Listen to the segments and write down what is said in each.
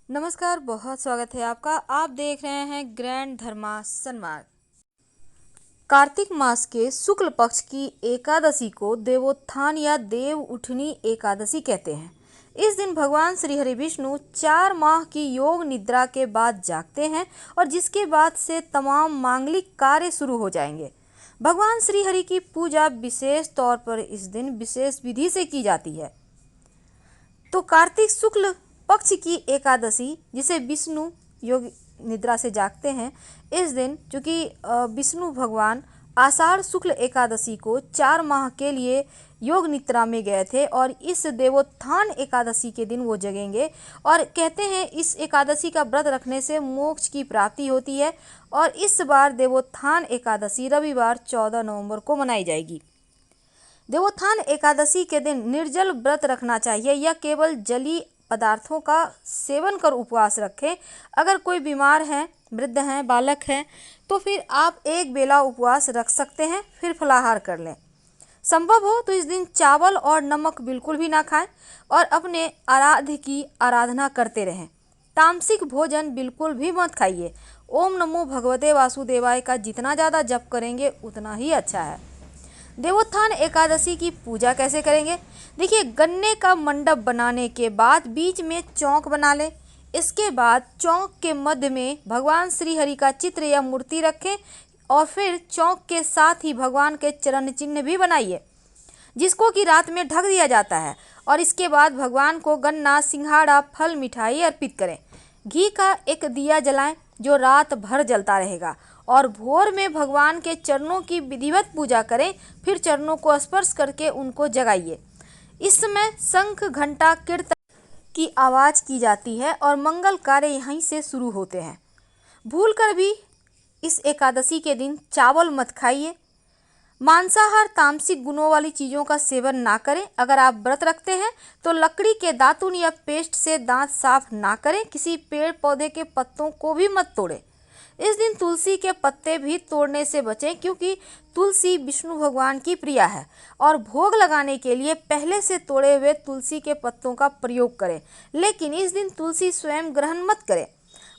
नमस्कार, बहुत स्वागत है आपका। आप देख रहे हैं ग्रैंड धर्मा सन्मार्ग। कार्तिक मास के शुक्ल पक्ष की एकादशी को देवोत्थान या देव उठनी एकादशी कहते हैं। इस दिन भगवान श्री हरि विष्णु 4 माह की योग निद्रा के बाद जागते हैं और जिसके बाद से तमाम मांगलिक कार्य शुरू हो जाएंगे। भगवान श्री हरि की पूजा विशेष तौर पर इस दिन विशेष विधि से की जाती है। तो कार्तिक शुक्ल पक्ष की एकादशी जिसे विष्णु योग निद्रा से जागते हैं, इस दिन चूँकि विष्णु भगवान आषाढ़ शुक्ल एकादशी को 4 माह के लिए योग निद्रा में गए थे और इस देवोत्थान एकादशी के दिन वो जगेंगे और कहते हैं इस एकादशी का व्रत रखने से मोक्ष की प्राप्ति होती है। और इस बार देवोत्थान एकादशी रविवार 14 नवंबर को मनाई जाएगी। देवोत्थान एकादशी के दिन निर्जल व्रत रखना चाहिए या केवल जली पदार्थों का सेवन कर उपवास रखें। अगर कोई बीमार है, वृद्ध हैं, बालक हैं तो फिर आप एक बेला उपवास रख सकते हैं, फिर फलाहार कर लें। संभव हो तो इस दिन चावल और नमक बिल्कुल भी ना खाएं और अपने आराध्य की आराधना करते रहें। तामसिक भोजन बिल्कुल भी मत खाइए। ओम नमो भगवते वासुदेवाय का जितना ज़्यादा जप करेंगे उतना ही अच्छा है। देवोत्थान एकादशी की पूजा कैसे करेंगे? देखिए, गन्ने का मंडप बनाने के बाद बीच में चौक बना लें। इसके बाद चौक के मध्य में भगवान श्री हरि का चित्र या मूर्ति रखें और फिर चौक के साथ ही भगवान के चरण चिन्ह भी बनाइए जिसको कि रात में ढक दिया जाता है। और इसके बाद भगवान को गन्ना, सिंघाड़ा, फल, मिठाई अर्पित करें। घी का एक दिया जलाएं जो रात भर जलता रहेगा और भोर में भगवान के चरणों की विधिवत पूजा करें। फिर चरणों को स्पर्श करके उनको जगाइए। इस समय शंख, घंटा, कीर्तन की आवाज़ की जाती है और मंगल कार्य यहीं से शुरू होते हैं। भूलकर भी इस एकादशी के दिन चावल मत खाइए। मांसाहार, तामसिक गुणों वाली चीज़ों का सेवन ना करें। अगर आप व्रत रखते हैं तो लकड़ी के दातुन या पेस्ट से दांत साफ ना करें। किसी पेड़ पौधे के पत्तों को भी मत तोड़ें। इस दिन तुलसी के पत्ते भी तोड़ने से बचें क्योंकि तुलसी विष्णु भगवान की प्रिया है और भोग लगाने के लिए पहले से तोड़े हुए तुलसी के पत्तों का प्रयोग करें। लेकिन इस दिन तुलसी स्वयं ग्रहण मत करें।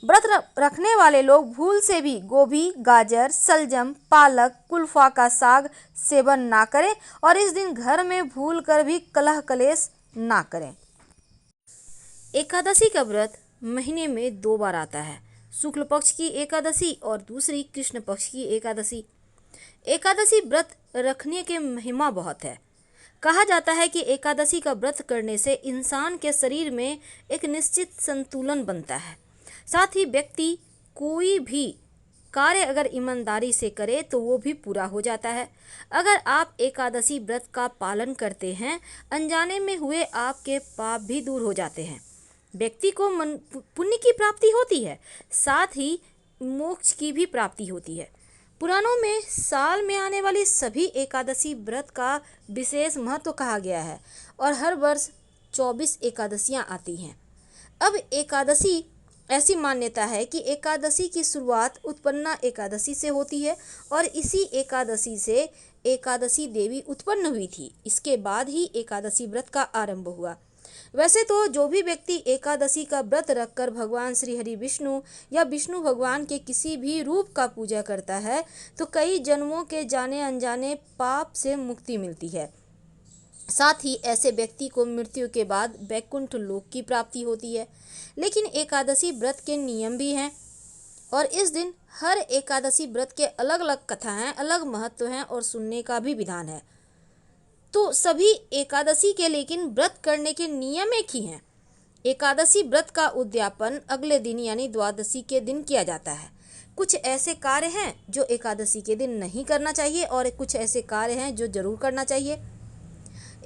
व्रत रखने वाले लोग भूल से भी गोभी, गाजर, सलजम, पालक, कुल्फा का साग सेवन ना करें और इस दिन घर में भूल कर भी कलह कलेश ना करें। एकादशी का व्रत महीने में 2 बार आता है, शुक्ल पक्ष की एकादशी और दूसरी कृष्ण पक्ष की एकादशी। एकादशी व्रत रखने के महिमा बहुत है। कहा जाता है कि एकादशी का व्रत करने से इंसान के शरीर में एक निश्चित संतुलन बनता है। साथ ही व्यक्ति कोई भी कार्य अगर ईमानदारी से करे तो वो भी पूरा हो जाता है। अगर आप एकादशी व्रत का पालन करते हैं, अनजाने में हुए आपके पाप भी दूर हो जाते हैं। व्यक्ति को पुण्य की प्राप्ति होती है, साथ ही मोक्ष की भी प्राप्ति होती है। पुराणों में साल में आने वाली सभी एकादशी व्रत का विशेष महत्व कहा गया है और हर वर्ष 24 एकादशियां आती हैं। अब एकादशी ऐसी मान्यता है कि एकादशी की शुरुआत उत्पन्ना एकादशी से होती है और इसी एकादशी से एकादशी देवी उत्पन्न हुई थी। इसके बाद ही एकादशी व्रत का आरंभ हुआ। वैसे तो जो भी व्यक्ति एकादशी का व्रत रखकर भगवान श्री हरि विष्णु या विष्णु भगवान के किसी भी रूप का पूजा करता है तो कई जन्मों के जाने अनजाने पाप से मुक्ति मिलती है। साथ ही ऐसे व्यक्ति को मृत्यु के बाद वैकुंठ लोक की प्राप्ति होती है। लेकिन एकादशी व्रत के नियम भी हैं और इस दिन हर एकादशी व्रत के अलग अलग कथाएं, अलग महत्व हैं और सुनने का भी विधान है। तो सभी एकादशी के लेकिन व्रत करने के नियम एक ही हैं। एकादशी व्रत का उद्यापन अगले दिन यानी द्वादशी के दिन किया जाता है। कुछ ऐसे कार्य हैं जो एकादशी के दिन नहीं करना चाहिए और कुछ ऐसे कार्य हैं जो जरूर करना चाहिए।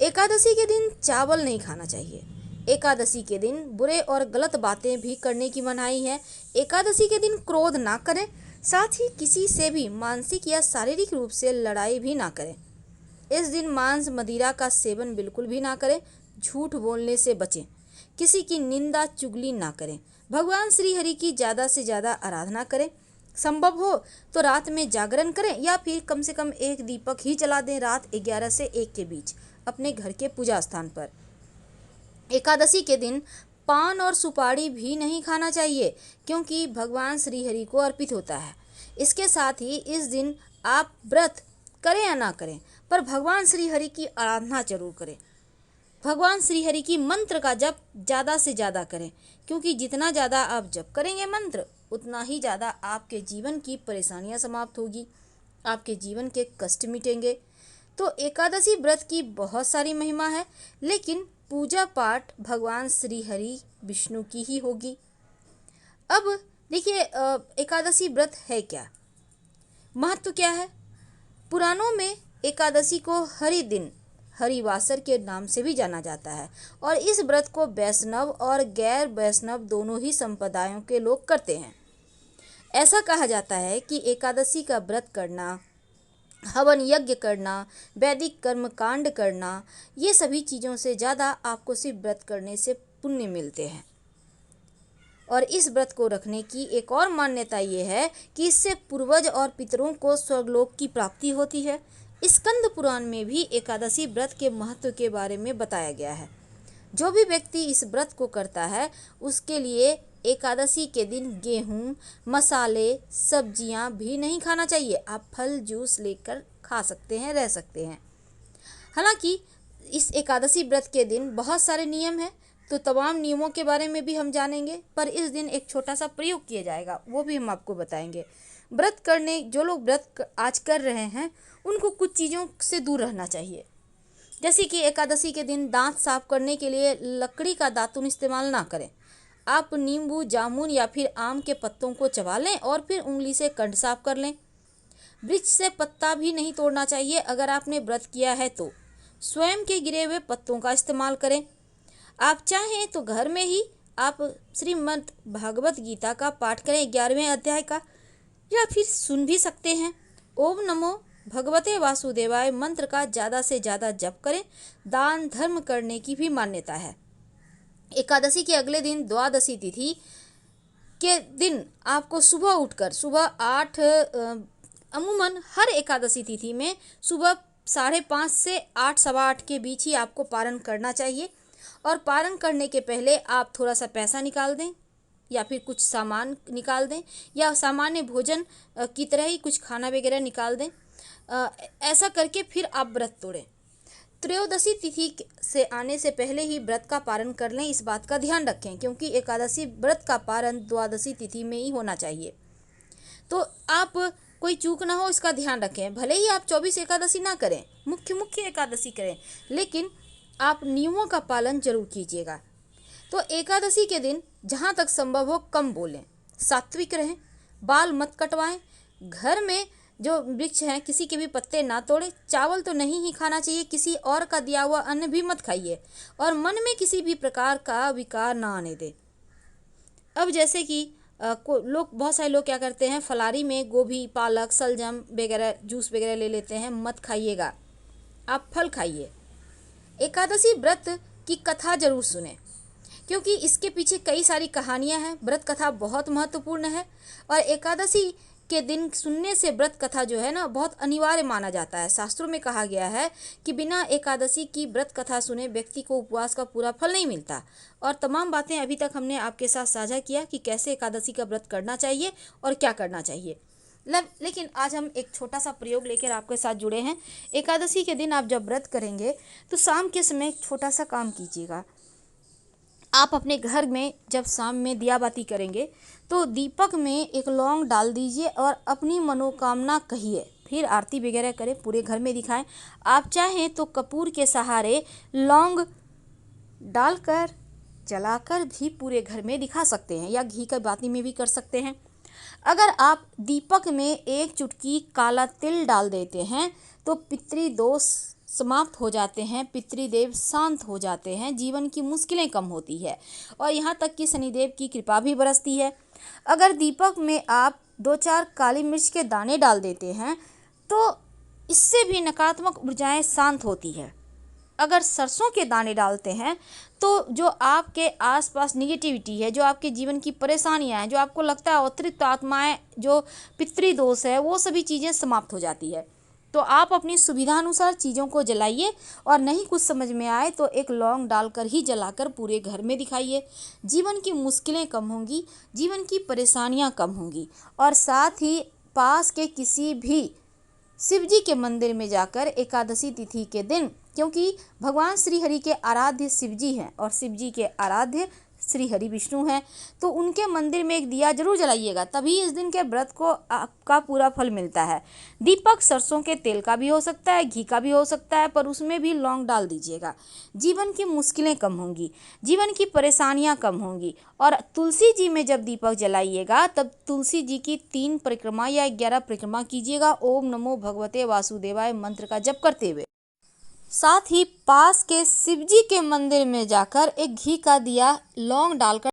एकादशी के दिन चावल नहीं खाना चाहिए। एकादशी के दिन बुरे और गलत बातें भी करने की मनाही है। एकादशी के दिन क्रोध ना करें, साथ ही किसी से भी मानसिक या शारीरिक रूप से लड़ाई भी ना करें। इस दिन मांस, मदिरा का सेवन बिल्कुल भी ना करें। झूठ बोलने से बचें। किसी की निंदा, चुगली ना करें। भगवान श्री हरि की ज़्यादा से ज़्यादा आराधना करें। संभव हो तो रात में जागरण करें या फिर कम से कम एक दीपक ही जला दें रात 11 से 1 के बीच अपने घर के पूजा स्थान पर। एकादशी के दिन पान और सुपारी भी नहीं खाना चाहिए, क्योंकि भगवान श्री हरि को अर्पित होता है। इसके साथ ही इस दिन आप व्रत करें या ना करें, पर भगवान श्री हरि की आराधना जरूर करें। भगवान श्री हरि की मंत्र का जप ज़्यादा से ज़्यादा करें, क्योंकि जितना ज़्यादा आप जप करेंगे मंत्र, उतना ही ज़्यादा आपके जीवन की परेशानियां समाप्त होगी, आपके जीवन के कष्ट मिटेंगे। तो एकादशी व्रत की बहुत सारी महिमा है, लेकिन पूजा पाठ भगवान श्री हरि विष्णु की ही होगी। अब देखिए, एकादशी व्रत है क्या, महत्व क्या है। पुराणों में एकादशी को हरि दिन, हरिवासर के नाम से भी जाना जाता है, और इस व्रत को वैष्णव और गैर वैष्णव दोनों ही संप्रदायों के लोग करते हैं। ऐसा कहा जाता है कि एकादशी का व्रत करना, हवन यज्ञ करना, वैदिक कर्म कांड करना, ये सभी चीज़ों से ज़्यादा आपको सिर्फ व्रत करने से पुण्य मिलते हैं। और इस व्रत को रखने की एक और मान्यता ये है कि इससे पूर्वज और पितरों को स्वर्गलोक की प्राप्ति होती है। स्कंद पुराण में भी एकादशी व्रत के महत्व के बारे में बताया गया है। जो भी व्यक्ति इस व्रत को करता है, उसके लिए एकादशी के दिन गेहूं, मसाले, सब्जियां भी नहीं खाना चाहिए। आप फल जूस लेकर खा सकते हैं, रह सकते हैं। हालांकि इस एकादशी व्रत के दिन बहुत सारे नियम हैं, तो तमाम नियमों के बारे में भी हम जानेंगे, पर इस दिन एक छोटा सा प्रयोग किया जाएगा, वो भी हम आपको बताएंगे। व्रत करने जो लोग व्रत आज कर रहे हैं, उनको कुछ चीज़ों से दूर रहना चाहिए। जैसे कि एकादशी के दिन दांत साफ करने के लिए लकड़ी का दातुन इस्तेमाल ना करें। आप नींबू, जामुन या फिर आम के पत्तों को चबा लें और फिर उंगली से कंठ साफ कर लें। वृक्ष से पत्ता भी नहीं तोड़ना चाहिए। अगर आपने व्रत किया है तो स्वयं के गिरे हुए पत्तों का इस्तेमाल करें। आप चाहें तो घर में ही आप श्रीमद् भागवत गीता का पाठ करें, 11वें अध्याय का, या फिर सुन भी सकते हैं। ओम नमो भगवते वासुदेवाय मंत्र का ज़्यादा से ज़्यादा जप करें। दान धर्म करने की भी मान्यता है। एकादशी के अगले दिन द्वादशी तिथि के दिन आपको सुबह उठकर सुबह 8 अमूमन हर एकादशी तिथि में सुबह 5:30 से 8, सवा 8 के बीच ही आपको पारण करना चाहिए। और पारण करने के पहले आप थोड़ा सा पैसा निकाल दें, या फिर कुछ सामान निकाल दें, या सामान्य भोजन की तरह ही कुछ खाना वगैरह निकाल दें। ऐसा करके फिर आप व्रत तोड़ें। त्रयोदशी तिथि से आने से पहले ही व्रत का पारण कर लें, इस बात का ध्यान रखें, क्योंकि एकादशी व्रत का पारण द्वादशी तिथि में ही होना चाहिए। तो आप कोई चूक ना हो, इसका ध्यान रखें। भले ही आप 24 एकादशी ना करें, मुख्य एकादशी करें, लेकिन आप नियमों का पालन जरूर कीजिएगा। तो एकादशी के दिन जहाँ तक संभव हो कम बोलें, सात्विक रहें, बाल मत कटवाएं, घर में जो वृक्ष हैं किसी के भी पत्ते ना तोड़ें, चावल तो नहीं ही खाना चाहिए, किसी और का दिया हुआ अन्न भी मत खाइए, और मन में किसी भी प्रकार का विकार ना आने दें। अब जैसे कि बहुत सारे लोग क्या करते हैं, फलारी में गोभी, पालक, सलजम वगैरह जूस वगैरह ले लेते हैं। मत खाइएगा, आप फल खाइए। एकादशी व्रत की कथा जरूर सुने, क्योंकि इसके पीछे कई सारी कहानियां हैं। व्रत कथा बहुत महत्वपूर्ण है, और एकादशी के दिन सुनने से व्रत कथा जो है ना, बहुत अनिवार्य माना जाता है। शास्त्रों में कहा गया है कि बिना एकादशी की व्रत कथा सुने व्यक्ति को उपवास का पूरा फल नहीं मिलता। और तमाम बातें अभी तक हमने आपके साथ साझा किया कि कैसे एकादशी का व्रत करना चाहिए और क्या करना चाहिए। लेकिन आज हम एक छोटा सा प्रयोग लेकर आपके साथ जुड़े हैं। एकादशी के दिन आप जब व्रत करेंगे तो शाम के समय एक छोटा सा काम कीजिएगा। आप अपने घर में जब शाम में दिया बाती करेंगे तो दीपक में एक लौंग डाल दीजिए और अपनी मनोकामना कहिए, फिर आरती वगैरह करें, पूरे घर में दिखाएं। आप चाहें तो कपूर के सहारे लौंग डालकर जलाकर भी पूरे घर में दिखा सकते हैं, या घी का बाती में भी कर सकते हैं। अगर आप दीपक में एक चुटकी काला तिल डाल देते हैं तो पितृदोष समाप्त हो जाते हैं, पितृदेव शांत हो जाते हैं, जीवन की मुश्किलें कम होती है, और यहाँ तक कि शनिदेव की कृपा भी बरसती है। अगर दीपक में आप 2-4 काली मिर्च के दाने डाल देते हैं तो इससे भी नकारात्मक ऊर्जाएं शांत होती है। अगर सरसों के दाने डालते हैं तो जो आपके आसपास निगेटिविटी है, जो आपके जीवन की परेशानियां हैं, जो आपको लगता है अतिरिक्त आत्माएं, जो पितृदोष है, वो सभी चीज़ें समाप्त हो जाती है। तो आप अपनी सुविधानुसार चीज़ों को जलाइए और नहीं कुछ समझ में आए तो एक लौंग डालकर ही जलाकर पूरे घर में दिखाइए। जीवन की मुश्किलें कम होंगी, जीवन की परेशानियां कम होंगी और साथ ही पास के किसी भी शिव जी के मंदिर में जाकर एकादशी तिथि के दिन, क्योंकि भगवान श्री हरि के आराध्य शिव जी हैं और शिव जी के आराध्य श्री हरि विष्णु हैं, तो उनके मंदिर में एक दिया जरूर जलाइएगा, तभी इस दिन के व्रत को आपका पूरा फल मिलता है। दीपक सरसों के तेल का भी हो सकता है, घी का भी हो सकता है, पर उसमें भी लौंग डाल दीजिएगा। जीवन की मुश्किलें कम होंगी, जीवन की परेशानियां कम होंगी। और तुलसी जी में जब दीपक जलाइएगा तब तुलसी जी की 3 परिक्रमा या 11 परिक्रमा कीजिएगा, ओम नमो भगवते वासुदेवाय मंत्र का जप करते हुए। साथ ही पास के शिव जी के मंदिर में जाकर एक घी का दिया लौंग डालकर